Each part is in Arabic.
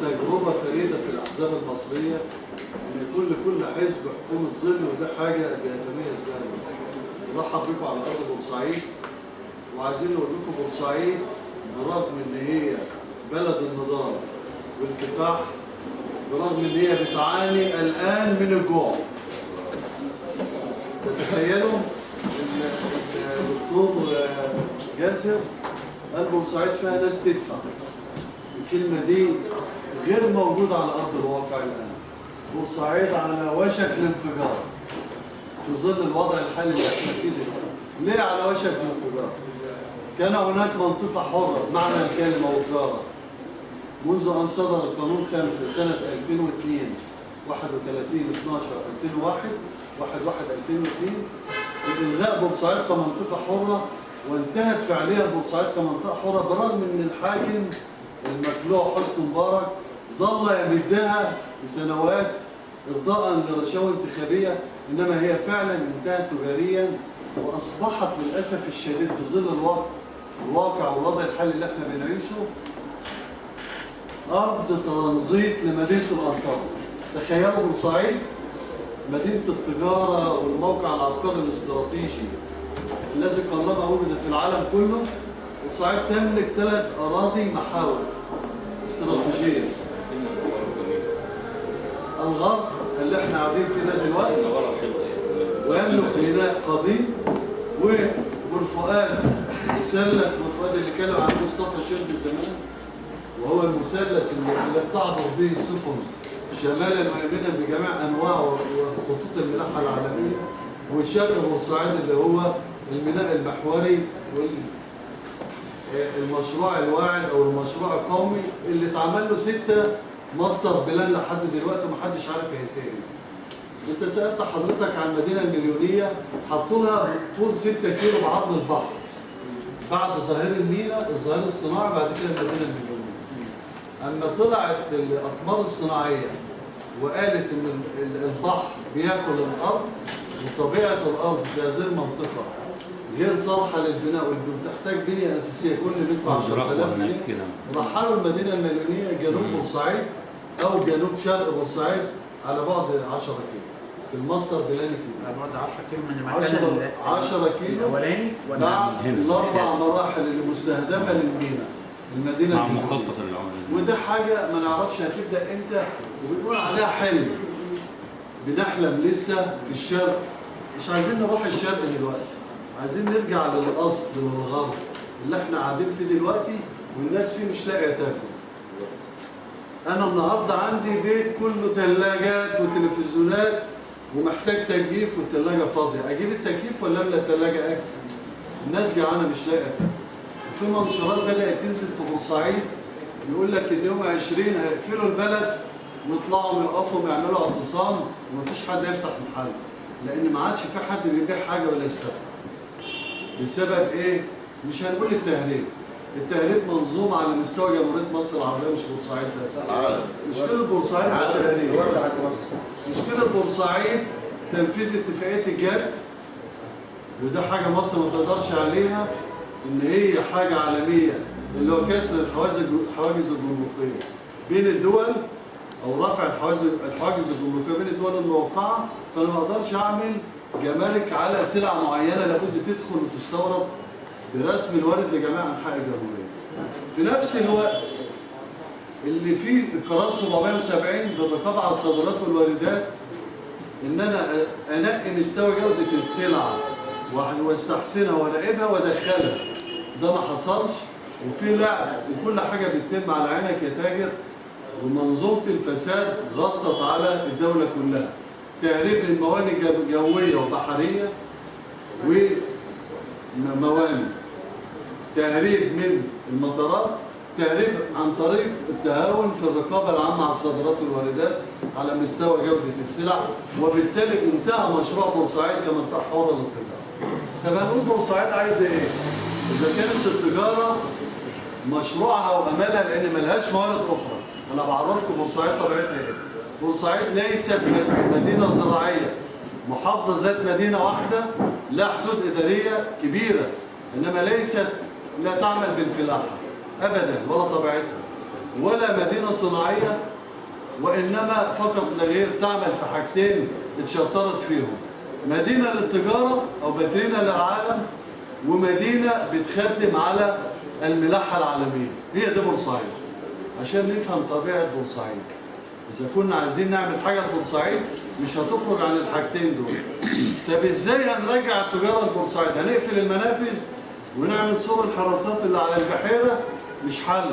تجربة فريدة في الأحزاب المصرية إن كل حزب حكومة ظل، وده حاجة بيتميز بها. نرحب بكم على أرض بورسعيد، وعايزين نقول لكم بورسعيد برغم إن هي بلد النضال والكفاح، برغم إن هي بتعاني الآن من الجوع. تتخيلوا إن الدكتور جاسر قال بورسعيد فيها ناس تدفع. الكلمة دي غير موجودة على أرض الواقع الآن. بورسعيد على وشك الانفجار في ظل الوضع الحالي اللي احنا فيه دلوقتي. ليه على وشك الانفجار؟ كان هناك منطقة حرة بمعنى الكلمة والجارة منذ أن صدر القانون 5 سنة 2002 31/12/2001 1/1/2002 بإلغاء بورسعيد كمنطقة حرة، وانتهت فعليا بورسعيد كمنطقة حرة برغم أن الحاكم المخلوع حسني مبارك ظل يمدها لسنوات إرضاء لرشاوى انتخابية، إنما هي فعلا انتهت تجاريا وأصبحت للأسف الشديد في ظل الواقع والوضع الحالي اللي احنا بنعيشه أرض تنزيط لمدينة الأنطرة. تخيلوا بورسعيد مدينة التجارة والموقع العبقري الاستراتيجي الذي قلما وجد في العالم كله. بورسعيد تملك 3 أراضي محاور استراتيجية. الغرب اللي احنا قاعدين فيه ده دلوقتي، ويملك ميناء قديم، وبورفؤاد مثلث بورفؤاد اللي كانوا عن مصطفى شربي زمان، وهو المثلث اللي بتعبر به السفن شمالا ويمينا بجميع انواع وخطوط الملاحه العالميه، وشرق بورسعيد اللي هو الميناء المحوري والمشروع الواعد او المشروع القومي اللي اتعمل له 6 ماستر بلان لحد دلوقتي ومحدش عارف ينتهي. انت سالت حضرتك عن المدينه المليونيه، حطوا لها طول 6 كيلو بعرض البحر بعد ظهير الميناء الظهير الصناعي، بعد كده المدينه المليونيه. اما طلعت الاقمار الصناعيه وقالت ان البحر بياكل الارض وطبيعه الارض في هذه المنطقه غير صالحه للبناء وبتحتاج بنيه اساسيه كل متر 10,000 جنيه، رحلوا المدينه المليونيه جنوب بورسعيد او جنوب شرق بورسعيد على بعد 10 كيلو في الماستر بلان كيلو. على بعد 10 كيلو من المكان 10 كيلو الاولاني بعد ال4 مراحل اللي مستهدفه للميناء المدينه مع مخطط العمراني. وده حاجه ما نعرفش هتبدا امتى، وبنقول عليها حلم. بنحلم لسه في الشرق، مش عايزين نروح الشرق دلوقتي، عايزين نرجع للاصل للغرب اللي احنا قاعدين فيه دلوقتي والناس فيه مش لاقيه تاكل. انا النهارده عندي بيت كله ثلاجات وتلفزيونات ومحتاج تكييف والثلاجه فاضيه، اجيب التكييف ولا املى الثلاجه اكل؟ الناس جعانه مش لاقيه تاكل. وفي منشورات بدات تنزل في بورسعيد يقول لك ان يوم 20 هيقفلوا البلد ويطلعوا يقفوا يعملوا اعتصام ومفيش حد يفتح محل، لان ما عادش في حد بيبيع حاجه ولا يستفاد. بسبب ايه؟ مش هنقول التهريب. التهريب منظوم على مستوى جمهوريه مصر العربيه مش بورسعيد بس. مشكله بورسعيد مش تهريب. مشكله بورسعيد تنفيذ اتفاقيه الجد، وده حاجه مصر ما تقدرش عليها، ان هي حاجه عالميه اللي هو كسر الحواجز الجمركيه بين الدول او رفع الحواجز الجمركيه بين الدول الموقعه. فانا ما اقدرش اعمل جمارك على سلع معينه لابد تدخل وتستورد برسم الوارد لجميع انحاء الجمهوريه. في نفس الوقت اللي فيه القرار 770 بالرقابه على الصادرات والواردات، ان انا انقي مستوى جوده السلع واستحسنها وراقبها وادخلها، ده ما حصلش. وفي لعب وكل حاجه بتتم على عينك يا تاجر، ومنظومه الفساد غطت على الدوله كلها. تهريب الموانئ جويه وبحريه وموانئ، تهريب من المطارات، تهريب عن طريق التهاون في الرقابه العامه على الصادرات والواردات على مستوى جوده السلع، وبالتالي انتهى مشروع بورسعيد كمنطقه حره للتجاره. طب هنقول بورسعيد عايزه ايه؟ اذا كانت التجاره مشروعها واملها لان ملهاش موارد اخرى. انا بعرفكم بورسعيد طبيعتها ايه. بورسعيد ليست مدينه زراعيه، محافظه ذات مدينه واحده، لا حدود اداريه كبيره، انما ليست لا تعمل بالفلاحه. أبدا ولا طبيعتها، ولا مدينة صناعية، وإنما فقط لا غير تعمل في حاجتين اتشطرت فيهم: مدينة للتجارة أو مدينة للعالم، ومدينة بتخدم على الملاحة العالمية. هي دي بورسعيد، عشان نفهم طبيعة بورسعيد. إذا كنا عايزين نعمل حاجة لبورسعيد مش هتخرج عن الحاجتين دول. طب إزاي هنرجع التجارة لبورسعيد؟ هنقفل المنافذ ونعمل سور الحراسات اللي على البحيرة؟ مش حل،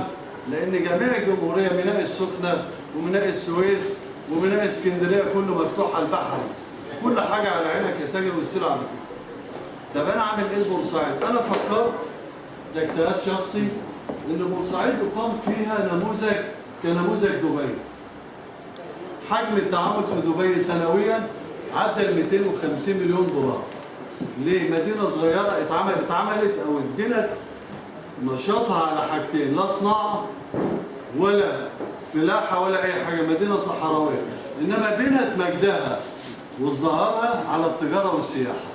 لأن جميع الجمهورية، ميناء السخنة وميناء السويس وميناء اسكندرية كله مفتوح على البحر، كل حاجة على عينك يا تاجر والسلع على كده. طب أنا أعمل إيه لبورسعيد؟ أنا فكرت، ده اجتهاد شخصي، إن بورسعيد يقام فيها نموذج كنموذج دبي. حجم التعامل في دبي سنويا عدى ال 250 مليون دولار. ليه؟ مدينة صغيرة اتعملت أو اتبنت نشاطها على حاجتين: لا صناعة ولا فلاحة ولا أي حاجة، مدينة صحراوية، إنما بنت مجدها وازدهارها على التجارة والسياحة.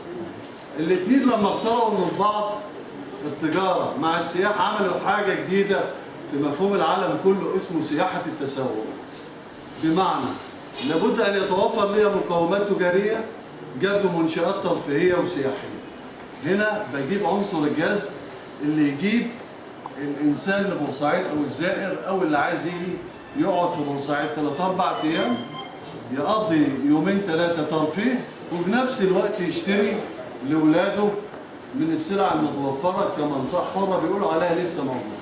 الاثنين لما اقتربوا من بعض، التجارة مع السياحة، عملوا حاجة جديدة في مفهوم العالم كله اسمه سياحة التسوق. بمعنى لابد أن يتوفر لي مقومات تجارية جنب منشآت ترفيهية وسياحية. هنا بجيب عنصر الجذب اللي يجيب الإنسان لبورسعيد أو الزائر أو اللي عايز يجي يقعد في بورسعيد 3-4 أيام، يقضي 2-3 ترفيه، وبنفس الوقت يشتري لأولاده من السلع المتوفرة كمنطقة حرة بيقولوا عليها لسه موجودة.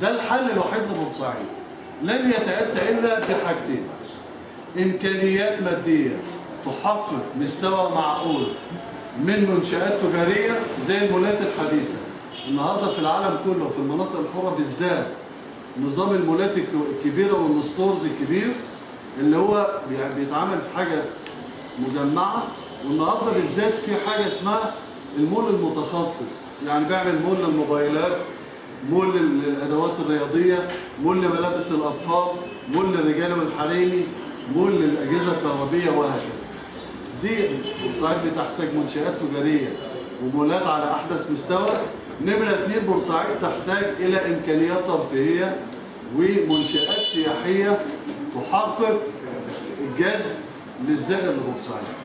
ده الحل الوحيد لبورسعيد. لن يتأتى إلا بحاجتين: إمكانيات مادية تحقق مستوى معقول من منشآت تجارية زي المولات الحديثة. النهارده في العالم كله في المناطق الحرة بالذات نظام المولات الكبيرة والستورز الكبير اللي هو بيتعامل بحاجة مجمعة، والنهارده بالذات في حاجة اسمها المول المتخصص، يعني بيعمل مول للموبايلات، مول للأدوات الرياضية، مول لملابس الأطفال، مول للرجال والحريمي، مول للأجهزة الكهربية، وهكذا. دي بورسعيد بتحتاج منشآت تجارية ومولات على أحدث مستوى. نمرة 2، بورسعيد تحتاج إلى إمكانيات ترفيهية ومنشآت سياحية تحقق الجذب للزائر لبورسعيد.